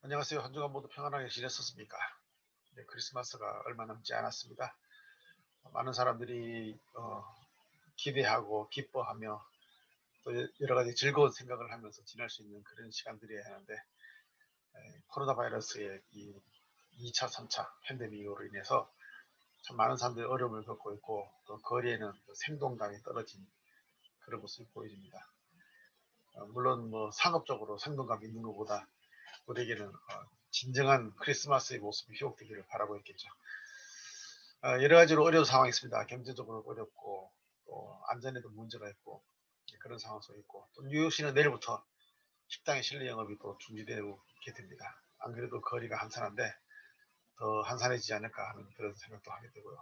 안녕하세요. 한 주간 모두 평안하게 지냈었습니까? 네, 크리스마스가 얼마 남지 않았습니다. 많은 사람들이 기대하고 기뻐하며 또 여러 가지 즐거운 생각을 하면서 지낼 수 있는 그런 시간들이어야 하는데 코로나 바이러스의 이 2차, 3차 팬데믹으로 인해서 참 많은 사람들이 어려움을 겪고 있고 또 거리에는 또 생동감이 떨어진 그런 모습이 보여집니다. 물론 뭐 상업적으로 생동감 있는 것보다 우리에게는 진정한 크리스마스의 모습이 회복되기를 바라고 있겠죠. 여러 가지로 어려운 상황이 있습니다. 경제적으로 어렵고 또 안전에도 문제가 있고 그런 상황 속에 있고 또 뉴욕시는 내일부터 식당의 실내 영업이 또 중지되게 됩니다. 안 그래도 거리가 한산한데 더 한산해지지 않을까 하는 그런 생각도 하게 되고요.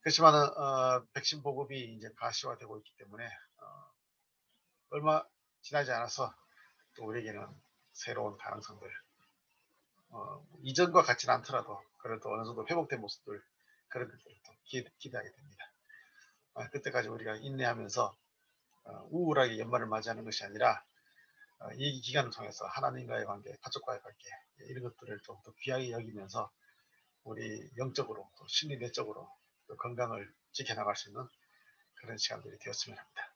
그렇지만 백신 보급이 이제 가시화되고 있기 때문에 얼마 지나지 않아서 또 우리에게는 새로운 가능성들 이전과 같지는 않더라도 그래도 어느 정도 회복된 모습들 그런 것들을 또 기대하게 됩니다. 그때까지 우리가 인내하면서 우울하게 연말을 맞이하는 것이 아니라 이 기간을 통해서 하나님과의 관계, 가족과의 관계 이런 것들을 좀 더 귀하게 여기면서 우리 영적으로 또 심리 내적으로 또 건강을 지켜나갈 수 있는 그런 시간들이 되었으면 합니다.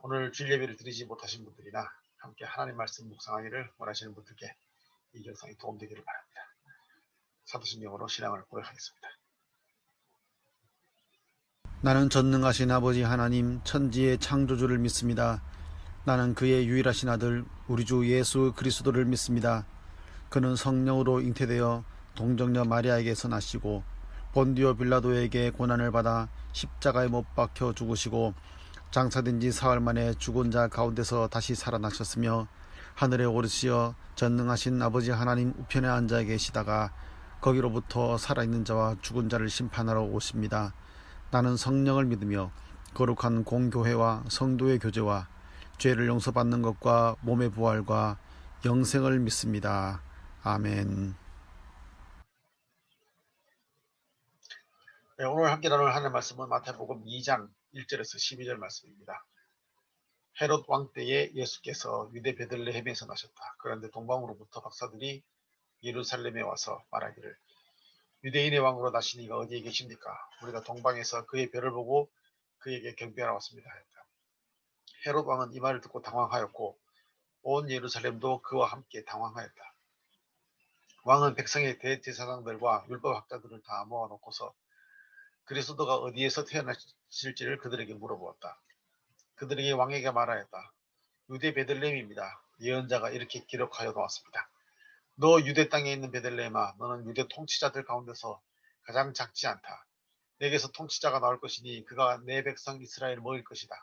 오늘 주일 예배를 드리지 못하신 분들이나 함께 하나님 말씀 묵상하기를 원하시는 분들께 이 영상이 도움되기를 바랍니다. 사도신경으로 신앙을 고백하겠습니다. 나는 전능하신 아버지 하나님 천지의 창조주를 믿습니다. 나는 그의 유일하신 아들 우리 주 예수 그리스도를 믿습니다. 그는 성령으로 잉태되어 동정녀 마리아에게서 나시고 본디오 빌라도에게 고난을 받아 십자가에 못 박혀 죽으시고 장사된 지 사흘 만에 죽은 자 가운데서 다시 살아나셨으며 하늘에 오르시어 전능하신 아버지 하나님 우편에 앉아 계시다가 거기로부터 살아있는 자와 죽은 자를 심판하러 오십니다. 나는 성령을 믿으며 거룩한 공교회와 성도의 교제와 죄를 용서받는 것과 몸의 부활과 영생을 믿습니다. 아멘. 네, 오늘 함께 나눌 하나님의 말씀은 마태복음 2장 1절에서 12절 말씀입니다. 헤롯 왕 때에 예수께서 유대 베들레헴에서 나셨다. 그런데 동방으로부터 박사들이 예루살렘에 와서 말하기를 유대인의 왕으로 나신 이가 어디에 계십니까? 우리가 동방에서 그의 별을 보고 그에게 경배하러 왔습니다 하였다. 헤롯 왕은 이 말을 듣고 당황하였고 온 예루살렘도 그와 함께 당황하였다. 왕은 백성의 대제사장들과 율법학자들을 다 모아놓고서 그리스도가 어디에서 태어나실지를 그들에게 물어보았다. 그들에게 왕에게 말하였다. 유대 베들레헴입니다. 예언자가 이렇게 기록하여 놓았습니다. 너 유대 땅에 있는 베들레헴아, 너는 유대 통치자들 가운데서 가장 작지 않다. 내게서 통치자가 나올 것이니 그가 내 백성 이스라엘을 먹일 것이다.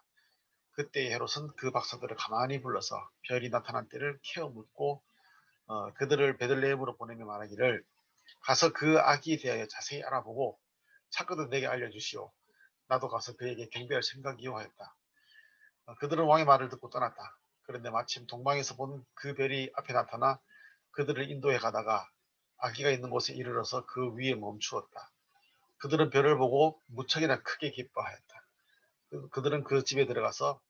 그때 헤롯은 그 박사들을 가만히 불러서 별이 나타난 때를 캐어 묻고 그들을 베들레헴으로 보내며 말하기를 가서 그 아기에 대하여 자세히 알아보고 찾거든 내게 알려주시오. 나도 가서 그에게 경배할 생각이요 하였다. 그들은 왕의 말을 듣고 떠났다. 그런데 마침 동방에서 본 그 별이 앞에 나타나 그들을 인도해 가다가 아기가 있는 곳에 이르러서 그 위에 멈추었다. 그들은 별을 보고 무척이나 크게 기뻐하였다. 그들은 그 집에 들어가서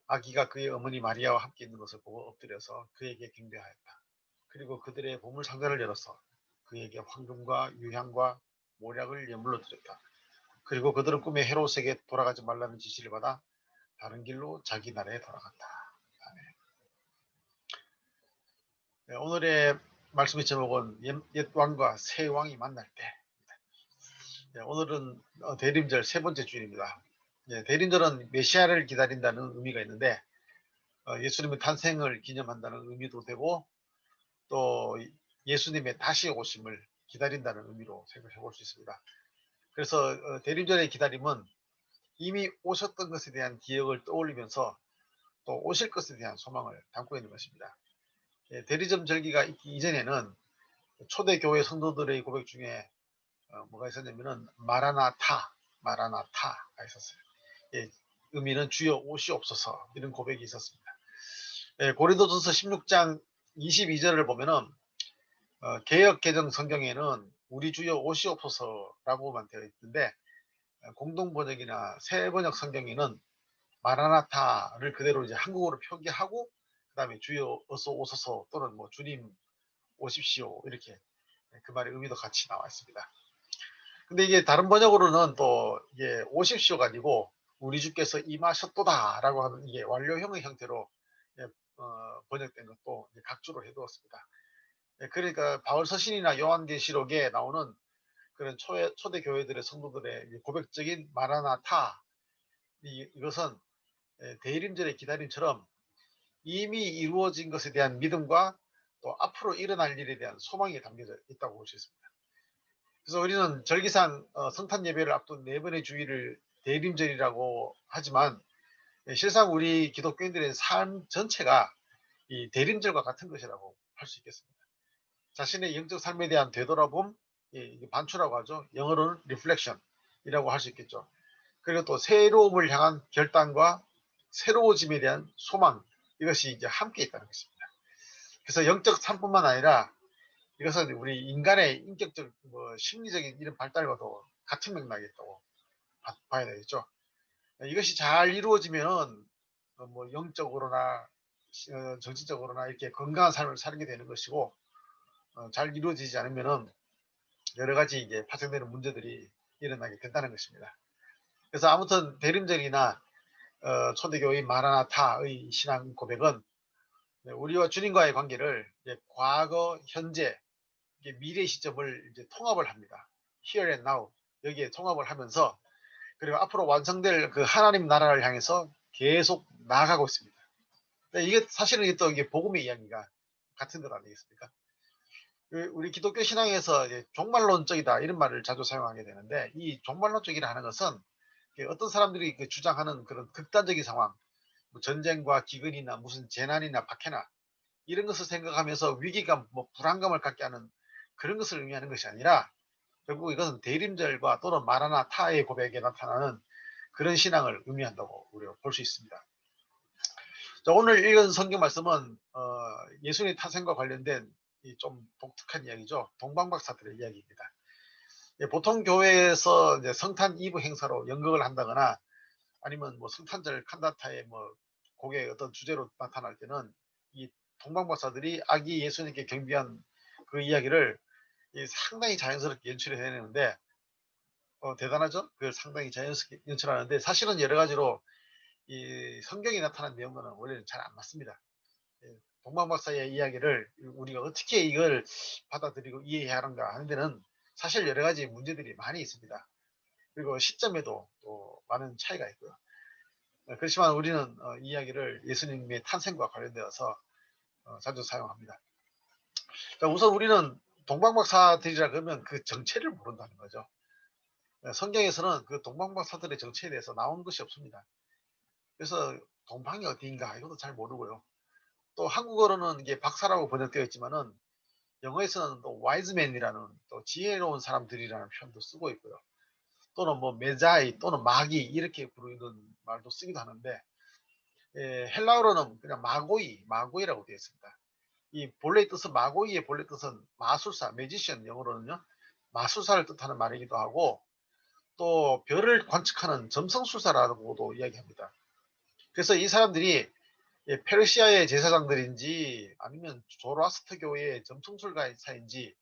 아기가 그의 어머니 마리아와 함께 있는 것을 보고 엎드려서 그에게 경배하였다. 그리고 그들의 보물 상자를 열어서 그에게 황금과 유향과 모략을 예물로 드렸다. 그리고 그들은 꿈에 헤롯에게 돌아가지 말라는 지시를 받아 다른 길로 자기 나라에 돌아갔다. 아멘. 네, 오늘의 말씀의 제목은 옛 왕과 새 왕이 만날 때. 네, 오늘은 대림절 세 번째 주일입니다. 네, 대림절은 메시아를 기다린다는 의미가 있는데 예수님의 탄생을 기념한다는 의미도 되고 또 예수님의 다시 오심을 기다린다는 의미로 생각해 볼 수 있습니다. 그래서 대림절의 기다림은 이미 오셨던 것에 대한 기억을 떠올리면서 또 오실 것에 대한 소망을 담고 있는 것입니다. 대리점 절기가 있기 이전에는 초대교회 성도들의 고백 중에 뭐가 있었냐면은 마라나타가 있었어요. 예, 의미는 주여 오시옵소서 이런 고백이 있었습니다. 고린도전서 16장 22절을 보면은 개역 개정 성경에는 우리 주여 오시옵소서라고만 되어 있는데 공동 번역이나 새 번역 성경에는 마라나타를 그대로 이제 한국어로 표기하고 그다음에 주여 어서 오소서 또는 뭐 주님 오십시오 이렇게 그 말의 의미도 같이 나와 있습니다. 근데 이게 다른 번역으로는 또 이게 오십시오가 아니고 우리 주께서 임하셨도다라고 하는 이게 완료형의 형태로 번역된 것도 각주로 해두었습니다. 그러니까 바울 서신이나 요한계시록에 나오는 그런 초대 교회들의 성도들의 고백적인 마라나타 이것은 대림절의 기다림처럼 이미 이루어진 것에 대한 믿음과 또 앞으로 일어날 일에 대한 소망이 담겨져 있다고 볼 수 있습니다. 그래서 우리는 절기상 성탄 예배를 앞둔 네 번의 주일을 대림절이라고 하지만 실상 우리 기독교인들의 삶 전체가 이 대림절과 같은 것이라고 할 수 있겠습니다. 자신의 영적 삶에 대한 되돌아봄, 반추라고 하죠. 영어로는 리플렉션이라고 할 수 있겠죠. 그리고 또 새로움을 향한 결단과 새로워짐에 대한 소망, 이것이 이제 함께 있다는 것입니다. 그래서 영적 삶뿐만 아니라 이것은 우리 인간의 인격적, 심리적인 이런 발달과도 같은 맥락이 있다고 봐야 되겠죠. 이것이 잘 이루어지면 뭐 영적으로나 정신적으로나 이렇게 건강한 삶을 살게 되는 것이고 잘 이루어지지 않으면은 여러 가지 이제 파생되는 문제들이 일어나게 된다는 것입니다. 그래서 아무튼 대림절이나 초대교인 마라나타의 신앙 고백은 우리와 주님과의 관계를 과거, 현재, 미래 시점을 이제 통합을 합니다. Here and now 여기에 통합을 하면서 그리고 앞으로 완성될 그 하나님 나라를 향해서 계속 나아가고 있습니다. 이게 사실은 또 이게 복음의 이야기가 같은 것 아니겠습니까? 우리 기독교 신앙에서 종말론적이다 이런 말을 자주 사용하게 되는데 이 종말론적이라 하는 것은 어떤 사람들이 주장하는 그런 극단적인 상황, 뭐 전쟁과 기근이나 무슨 재난이나 박해나 이런 것을 생각하면서 위기감, 불안감을 갖게 하는 그런 것을 의미하는 것이 아니라 결국 이것은 대림절과 또는 마라나타의 고백에 나타나는 그런 신앙을 의미한다고 우리가 볼 수 있습니다. 자, 오늘 읽은 성경 말씀은 예수님의 탄생과 관련된 좀 독특한 이야기죠. 동방박사들의 이야기입니다. 보통 교회에서 이제 성탄 이브 행사로 연극을 한다거나 아니면 뭐 성탄절 칸다타의 곡의 어떤 주제로 나타날 때는 이 동방박사들이 아기 예수님께 경비한 그 이야기를 상당히 자연스럽게 연출을 해내는데 대단하죠? 그걸 상당히 자연스럽게 연출하는데 사실은 여러 가지로 이 성경에 나타난 내용과는 원래는 잘 안 맞습니다. 동방박사의 이야기를 우리가 어떻게 이걸 받아들이고 이해해야 하는가 하는 데는 사실 여러 가지 문제들이 많이 있습니다. 그리고 시점에도 또 많은 차이가 있고요. 그렇지만 우리는 이 이야기를 예수님의 탄생과 관련되어서 자주 사용합니다. 자, 우선 우리는 동방박사들이라 그러면 그 정체를 모른다는 거죠. 성경에서는 그 동방박사들의 정체에 대해서 나온 것이 없습니다. 그래서 동방이 어디인가 이것도 잘 모르고요. 또 한국어로는 이게 박사라고 번역되어 있지만은 영어에서는 또 와이즈맨이라는 또 지혜로운 사람들이라는 표현도 쓰고 있고요. 또는 뭐 메자이 또는 마기 이렇게 부르는 말도 쓰기도 하는데 헬라어로는 그냥 마고이라고 되어 있습니다. 이 본래의 뜻은 마고이의 본래 뜻은 마술사, 매지션 영어로는요. 마술사를 뜻하는 말이기도 하고 또 별을 관측하는 점성술사라고도 이야기합니다. 그래서 이 사람들이 페르시아의 제사장들인지 아니면 조로아스터 교회의 점성술가인지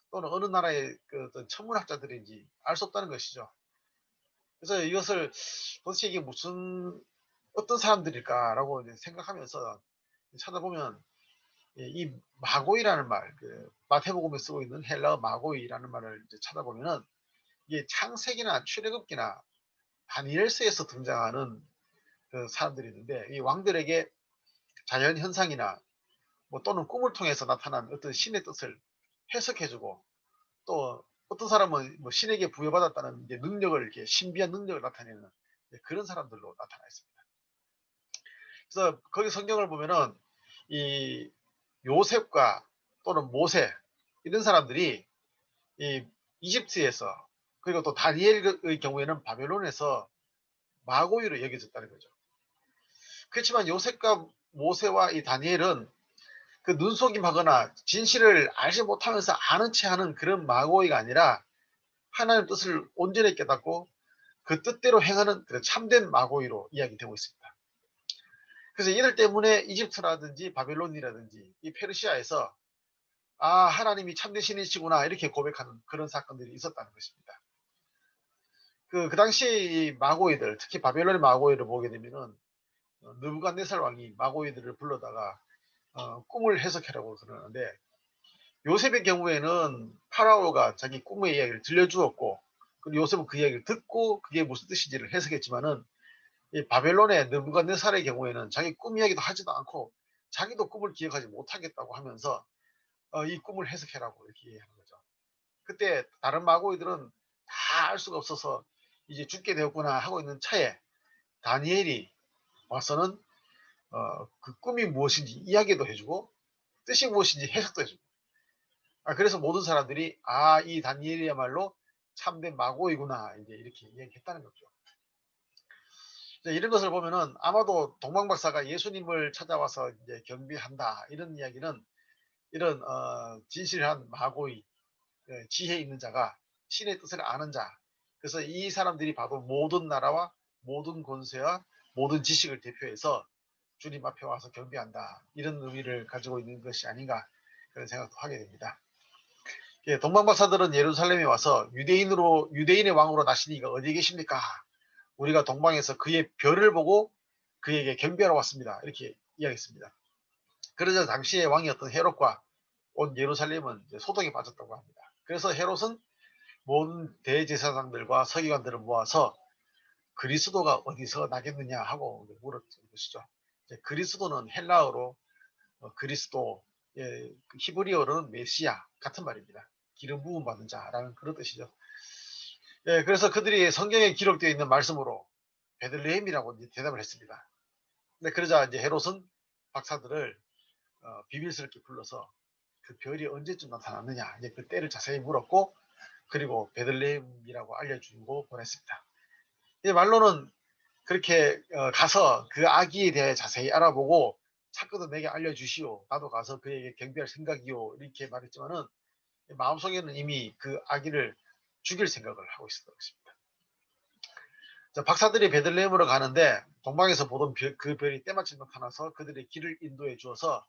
또는 어느 나라의 그 어떤 천문학자들인지 알 수 없다는 것이죠. 그래서 이것을 도대체 이게 무슨 어떤 사람들일까라고 생각하면서 찾아보면 이 마고이라는 말, 그 마태복음에 쓰고 있는 헬라어 마고이라는 말을 찾아보면은 이게 창세기나 출애굽기나 다니엘서에서 등장하는 그 사람들이 있는데 이 왕들에게 자연 현상이나 또는 꿈을 통해서 나타난 어떤 신의 뜻을 해석해주고 또 어떤 사람은 신에게 부여받았다는 능력을 이렇게 신비한 능력을 나타내는 그런 사람들로 나타나 있습니다. 그래서 거기 성경을 보면은 이 요셉과 또는 모세 이런 사람들이 이 이집트에서 그리고 또 다니엘의 경우에는 바벨론에서 마고이로 여겨졌다는 거죠. 그렇지만 요셉과 모세와 이 다니엘은 그 눈속임하거나 진실을 알지 못하면서 아는 체 하는 그런 마고이가 아니라 하나님의 뜻을 온전히 깨닫고 그 뜻대로 행하는 그런 참된 마고이로 이야기되고 있습니다. 그래서 이들 때문에 이집트라든지 바벨론이라든지 이 페르시아에서 아, 하나님이 참된 신이시구나 이렇게 고백하는 그런 사건들이 있었다는 것입니다. 그 당시 이 마고이들, 특히 바벨론의 마고이를 보게 되면은 느부갓네살 왕이 마고이들을 불러다가 꿈을 해석하라고 그러는데, 요셉의 경우에는 파라오가 자기 꿈의 이야기를 들려주었고, 그리고 요셉은 그 이야기를 듣고 그게 무슨 뜻인지를 해석했지만은, 이 바벨론의 느부갓네살의 경우에는 자기 꿈 이야기도 하지도 않고 자기도 꿈을 기억하지 못하겠다고 하면서 이 꿈을 해석해라고 이렇게 얘기하는 거죠. 그때 다른 마고이들은 다 알 수가 없어서 이제 죽게 되었구나 하고 있는 차에 다니엘이 와서는 그 꿈이 무엇인지 이야기도 해주고 뜻이 무엇인지 해석도 해주고, 그래서 모든 사람들이 이 다니엘이야말로 참된 마고이구나 이제 이렇게 이야기했다는 거죠. 이런 것을 보면은 아마도 동방박사가 예수님을 찾아와서 이제 경배한다 이런 이야기는 이런 진실한 마고이, 지혜 있는 자가, 신의 뜻을 아는 자, 그래서 이 사람들이 봐도 모든 나라와 모든 권세와 모든 지식을 대표해서 주님 앞에 와서 경배한다 이런 의미를 가지고 있는 것이 아닌가 그런 생각도 하게 됩니다. 동방박사들은 예루살렘에 와서 유대인의 왕으로 나신 이가 어디 계십니까? 우리가 동방에서 그의 별을 보고 그에게 경배하러 왔습니다. 이렇게 이야기했습니다. 그러자 당시의 왕이었던 헤롯과 온 예루살렘은 소동에 빠졌다고 합니다. 그래서 헤롯은 모든 대제사장들과 서기관들을 모아서 그리스도가 어디서 나겠느냐 하고 물었던 것이죠. 그리스도는 헬라어로 그리스도, 그 히브리어로는 메시아 같은 말입니다. 기름 부음 받은 자라는 그런 뜻이죠. 그래서 그들이 성경에 기록되어 있는 말씀으로 베들레헴이라고 대답을 했습니다. 근데 그러자 이제 헤롯은 박사들을 비밀스럽게 불러서 그 별이 언제쯤 나타났느냐 이제 그 때를 자세히 물었고, 그리고 베들레헴이라고 알려주고 보냈습니다. 이 말로는 그렇게 가서 그 아기에 대해 자세히 알아보고 찾거든 내게 알려주시오. 나도 가서 그에게 경배할 생각이오. 이렇게 말했지만은 마음속에는 이미 그 아기를 죽일 생각을 하고 있었던 것입니다. 박사들이 베들레헴으로 가는데 동방에서 보던 그 별이 때마침 나타나서 그들의 길을 인도해 주어서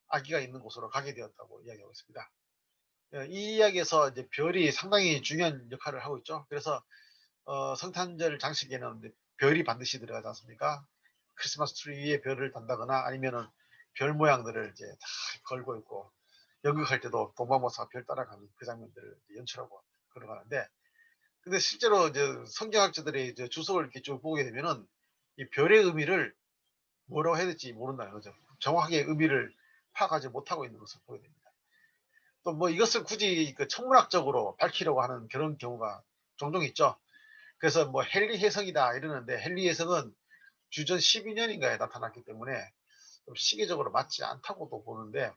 아기가 있는 곳으로 가게 되었다고 이야기하고 있습니다. 이 이야기에서 이제 별이 상당히 중요한 역할을 하고 있죠. 그래서 성탄절 장식에는 별이 반드시 들어가지 않습니까? 크리스마스 트리 위에 별을 단다거나 아니면은 별 모양들을 이제 다 걸고 있고, 연극할 때도 동방박사가 별 따라가는 그 장면들을 연출하고 걸어가는데, 근데 실제로 이제 성경학자들의 이제 주석을 이렇게 쭉 보게 되면은 이 별의 의미를 뭐라고 해야 될지 모른다는 거죠. 정확하게 의미를 파악하지 못하고 있는 것을 보게 됩니다. 또 뭐 이것을 굳이 그 천문학적으로 밝히려고 하는 그런 경우가 종종 있죠. 그래서 뭐 헨리 해성이다 이러는데, 헨리 해성은 주전 12년인가에 나타났기 때문에 좀 시기적으로 맞지 않다고도 보는데,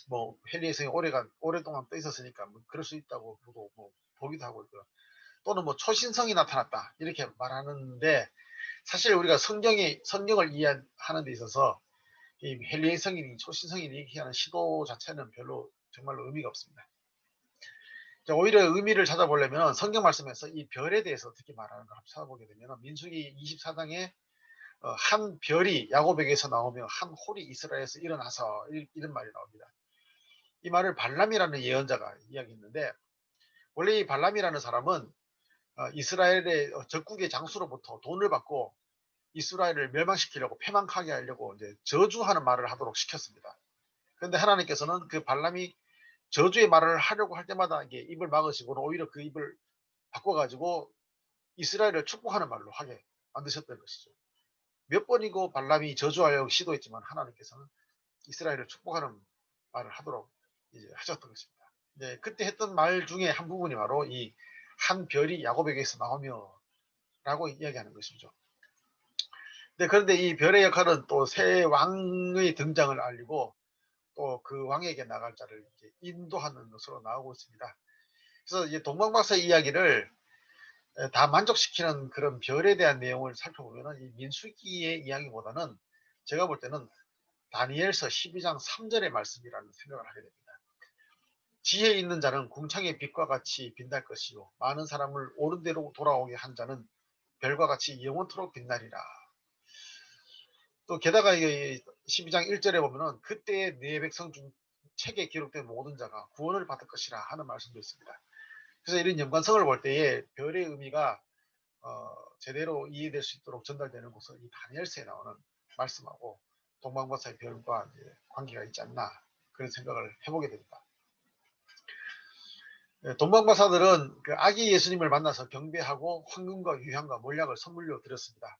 뭐 헨리 해성이 오랫동안 떠 있었으니까 뭐 그럴 수 있다고 보고 뭐 보기도 하고 있고요. 또는 뭐 초신성이 나타났다 이렇게 말하는데, 사실 우리가 성경을 이해하는 데 있어서 이 헨리 해성이니 초신성이니 이렇게 하는 시도 자체는 별로 정말로 의미가 없습니다. 오히려 의미를 찾아보려면 성경 말씀에서 이 별에 대해서 어떻게 말하는 걸 찾아보게 되면 민수기 24장에 한 별이 야곱에게서 나오며 한 홀이 이스라엘에서 일어나서 이런 말이 나옵니다. 이 말을 발람이라는 예언자가 이야기했는데, 원래 이 발람이라는 사람은 이스라엘의 적국의 장수로부터 돈을 받고 이스라엘을 멸망시키려고 패망하게 하려고 이제 저주하는 말을 하도록 시켰습니다. 그런데 하나님께서는 그 발람이 저주의 말을 하려고 할 때마다 이게 입을 막으시고 오히려 그 입을 바꿔가지고 이스라엘을 축복하는 말로 하게 만드셨던 것이죠. 몇 번이고 발람이 저주하려고 시도했지만 하나님께서는 이스라엘을 축복하는 말을 하도록 이제 하셨던 것입니다. 네, 그때 했던 말 중에 한 부분이 바로 이 한 별이 야곱에게서 나오며 라고 이야기하는 것이죠. 네, 그런데 이 별의 역할은 또 새 왕의 등장을 알리고 또 그 왕에게 나갈 자를 이제 인도하는 것으로 나오고 있습니다. 그래서 이제 동방박사 이야기를 다 만족시키는 그런 별에 대한 내용을 살펴보면 이 민수기의 이야기보다는 제가 볼 때는 다니엘서 12장 3절의 말씀이라는 생각을 하게 됩니다. 지혜 있는 자는 궁창의 빛과 같이 빛날 것이요 많은 사람을 옳은 대로 돌아오게 한 자는 별과 같이 영원토록 빛나리라. 또 게다가 이 12장 1절에 보면은 그때의 네 백성 중 책에 기록된 모든 자가 구원을 받을 것이라 하는 말씀도 있습니다. 그래서 이런 연관성을 볼 때에 별의 의미가 제대로 이해될 수 있도록 전달되는 것은 이 다니엘서에 나오는 말씀하고 동방박사의 별과 관계가 있지 않나 그런 생각을 해보게 됩니다. 동방박사들은 그 아기 예수님을 만나서 경배하고 황금과 유향과 몰약을 선물로 드렸습니다.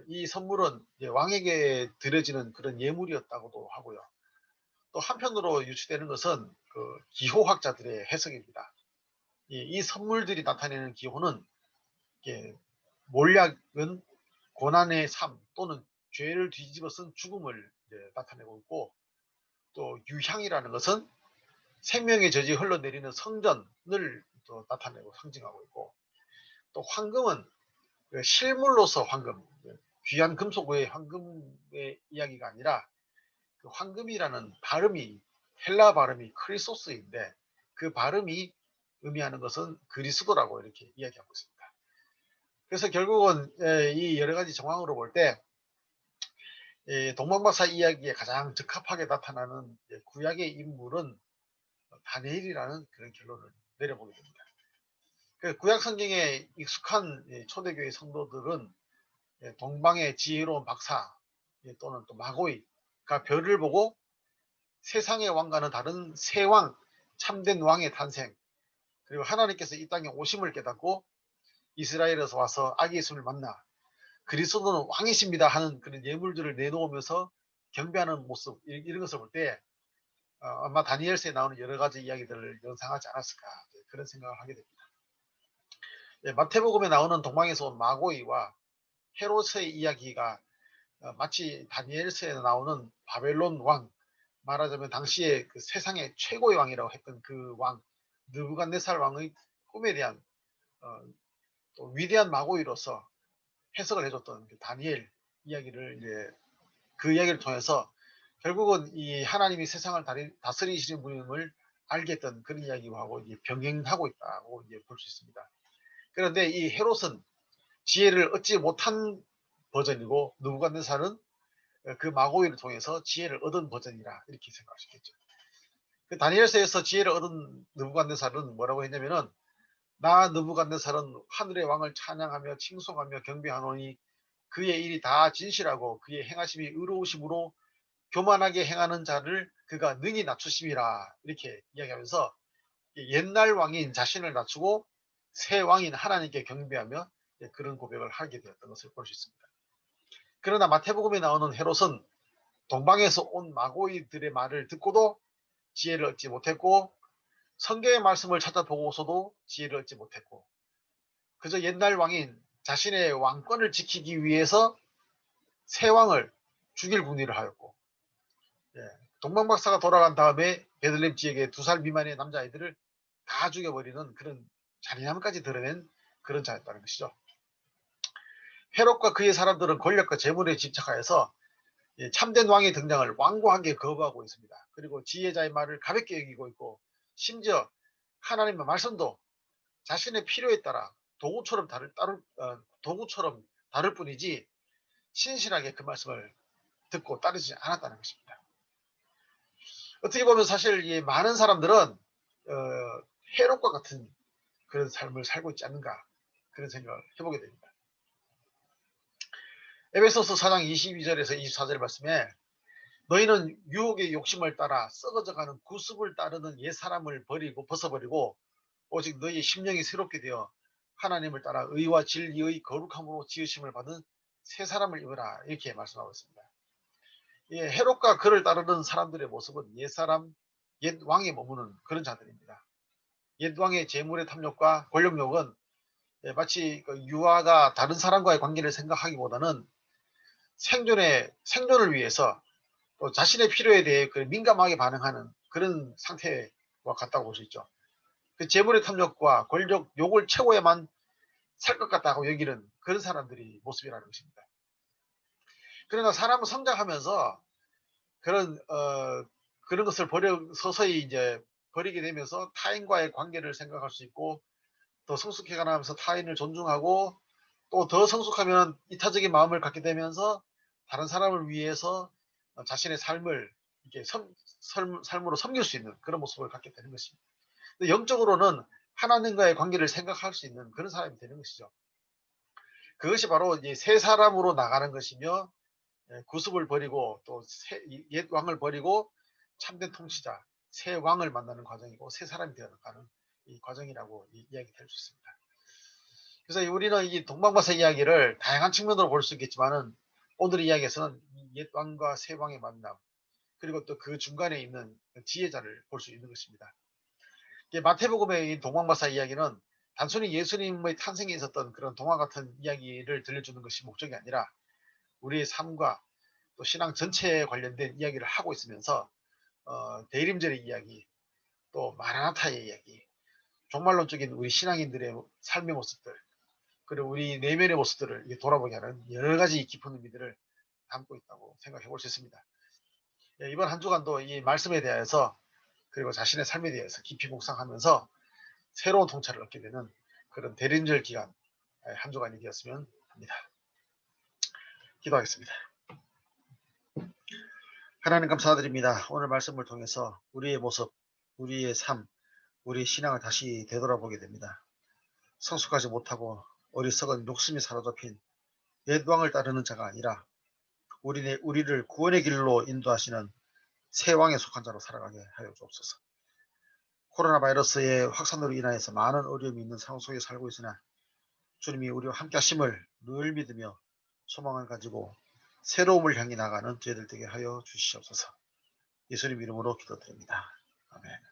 이 선물은 왕에게 드려지는 그런 예물이었다고도 하고요. 또 한편으로 유추되는 것은 그 기호학자들의 해석입니다. 이 선물들이 나타내는 기호는 몰약은 고난의 삶 또는 죄를 뒤집어 쓴 죽음을 나타내고 있고, 또 유향이라는 것은 생명의 젖이 흘러내리는 성전을 또 나타내고 상징하고 있고, 또 황금은 실물로서 황금, 귀한 금속 외의 황금의 이야기가 아니라 그 황금이라는 발음이 헬라 발음이 크리소스인데 그 발음이 의미하는 것은 그리스도라고 이렇게 이야기하고 있습니다. 그래서 결국은 이 여러 가지 정황으로 볼 때 동방박사 이야기에 가장 적합하게 나타나는 구약의 인물은 다니엘이라는 그런 결론을 내려보게 됩니다. 그 구약 성경에 익숙한 초대교회 성도들은 동방의 지혜로운 박사 또는 또 마고이가 별을 보고 세상의 왕과는 다른 새 왕, 참된 왕의 탄생, 그리고 하나님께서 이 땅에 오심을 깨닫고 이스라엘에서 와서 아기 예수를 만나 그리스도는 왕이십니다 하는 그런 예물들을 내놓으면서 경배하는 모습, 이런 것을 볼 때 아마 다니엘서에 나오는 여러 가지 이야기들을 연상하지 않았을까 그런 생각을 하게 됩니다. 마태복음에 나오는 동방에서 온 마고이와 헤롯의 이야기가 마치 다니엘서에 나오는 바벨론 왕, 말하자면 당시에 그 세상의 최고의 왕이라고 했던 그 왕, 느부갓네살 왕의 꿈에 대한 또 위대한 마고이로서 해석을 해줬던 그 다니엘 이야기를 그 이야기를 통해서 결국은 이 하나님이 세상을 다스리시는 분임을 알게 했던 그런 이야기하고 병행하고 있다고 볼 수 있습니다. 그런데 이 헤롯은 지혜를 얻지 못한 버전이고 느부갓네살은 그 마고이를 통해서 지혜를 얻은 버전이라 이렇게 생각할 수 있겠죠. 그 다니엘서에서 지혜를 얻은 느부갓네살은 뭐라고 했냐면은 나 느부갓네살은 하늘의 왕을 찬양하며 칭송하며 경배하노니 그의 일이 다 진실하고 그의 행하심이 의로우심으로 교만하게 행하는 자를 그가 능히 낮추심이라 이렇게 이야기하면서 옛날 왕인 자신을 낮추고 새 왕인 하나님께 경배하며 그런 고백을 하게 되었던 것을 볼 수 있습니다. 그러나 마태복음에 나오는 헤롯은 동방에서 온 마고이들의 말을 듣고도 지혜를 얻지 못했고 성경의 말씀을 찾아보고서도 지혜를 얻지 못했고 그저 옛날 왕인 자신의 왕권을 지키기 위해서 새 왕을 죽일 궁리를 하였고 동방박사가 돌아간 다음에 베들레헴 지역의 2살 미만의 남자아이들을 다 죽여버리는 그런 잔인함까지 드러낸 그런 자였다는 것이죠. 헤롯과 그의 사람들은 권력과 재물에 집착하여서 참된 왕의 등장을 완고하게 거부하고 있습니다. 그리고 지혜자의 말을 가볍게 여기고 있고 심지어 하나님의 말씀도 자신의 필요에 따라 도구처럼 다룰 뿐이지 신실하게 그 말씀을 듣고 따르지 않았다는 것입니다. 어떻게 보면 사실 이 많은 사람들은 헤롯과 같은 그런 삶을 살고 있지 않는가 그런 생각을 해보게 됩니다. 에베소서 4장 22절에서 24절 말씀에 너희는 유혹의 욕심을 따라 썩어져가는 구습을 따르는 옛사람을 벗어버리고 오직 너희의 심령이 새롭게 되어 하나님을 따라 의와 진리의 거룩함으로 지으심을 받은 새 사람을 입으라 이렇게 말씀하고 있습니다. 헤롯과 그를 따르는 사람들의 모습은 옛사람, 옛 왕에 머무는 그런 자들입니다. 옛 왕의 재물의 탐욕과 권력욕은 마치 유아가 다른 사람과의 관계를 생각하기보다는 생존을 위해서 또 자신의 필요에 대해 민감하게 반응하는 그런 상태와 같다고 볼 수 있죠. 그 재물의 탐욕과 권력 욕을 채워야만 살 것 같다고 여기는 그런 사람들이 모습이라는 것입니다. 그러나 사람은 성장하면서 그런 것을 서서히 버리게 되면서 타인과의 관계를 생각할 수 있고 더 성숙해가면서 타인을 존중하고 또 더 성숙하면 이타적인 마음을 갖게 되면서 다른 사람을 위해서 자신의 삶을 이렇게 삶으로 섬길 수 있는 그런 모습을 갖게 되는 것입니다. 영적으로는 하나님과의 관계를 생각할 수 있는 그런 사람이 되는 것이죠. 그것이 바로 이제 새 사람으로 나가는 것이며 구습을 버리고 또 옛 왕을 버리고 참된 통치자 새 왕을 만나는 과정이고 새 사람이 되어가는 이 과정이라고 이야기될 수 있습니다. 그래서 우리는 이 동방바사 이야기를 다양한 측면으로 볼 수 있겠지만은 오늘 이야기에서는 옛 왕과 새 왕의 만남 그리고 또 그 중간에 있는 지혜자를 볼 수 있는 것입니다. 마태복음의 이 동방바사 이야기는 단순히 예수님의 탄생에 있었던 그런 동화 같은 이야기를 들려주는 것이 목적이 아니라 우리의 삶과 또 신앙 전체에 관련된 이야기를 하고 있으면서 대림절의 이야기, 또 마라나타의 이야기, 종말론적인 우리 신앙인들의 삶의 모습들, 그리고 우리 내면의 모습들을 돌아보게 하는 여러 가지 깊은 의미들을 담고 있다고 생각해 볼 수 있습니다. 이번 한 주간도 이 말씀에 대해서 그리고 자신의 삶에 대해서 깊이 묵상하면서 새로운 통찰을 얻게 되는 그런 대림절 기간 한 주간이 되었으면 합니다. 기도하겠습니다. 하나님 감사드립니다. 오늘 말씀을 통해서 우리의 모습, 우리의 삶, 우리의 신앙을 다시 되돌아보게 됩니다. 성숙하지 못하고 어리석은 욕심이 사로잡힌 옛 왕을 따르는 자가 아니라 우리를 구원의 길로 인도하시는 새 왕에 속한 자로 살아가게 하여 주옵소서. 코로나 바이러스의 확산으로 인하여서 많은 어려움이 있는 상황 속에 살고 있으나 주님이 우리와 함께 하심을 늘 믿으며 소망을 가지고 새로움을 향해 나가는 저희들 되게 하여 주시옵소서. 예수님 이름으로 기도드립니다. 아멘.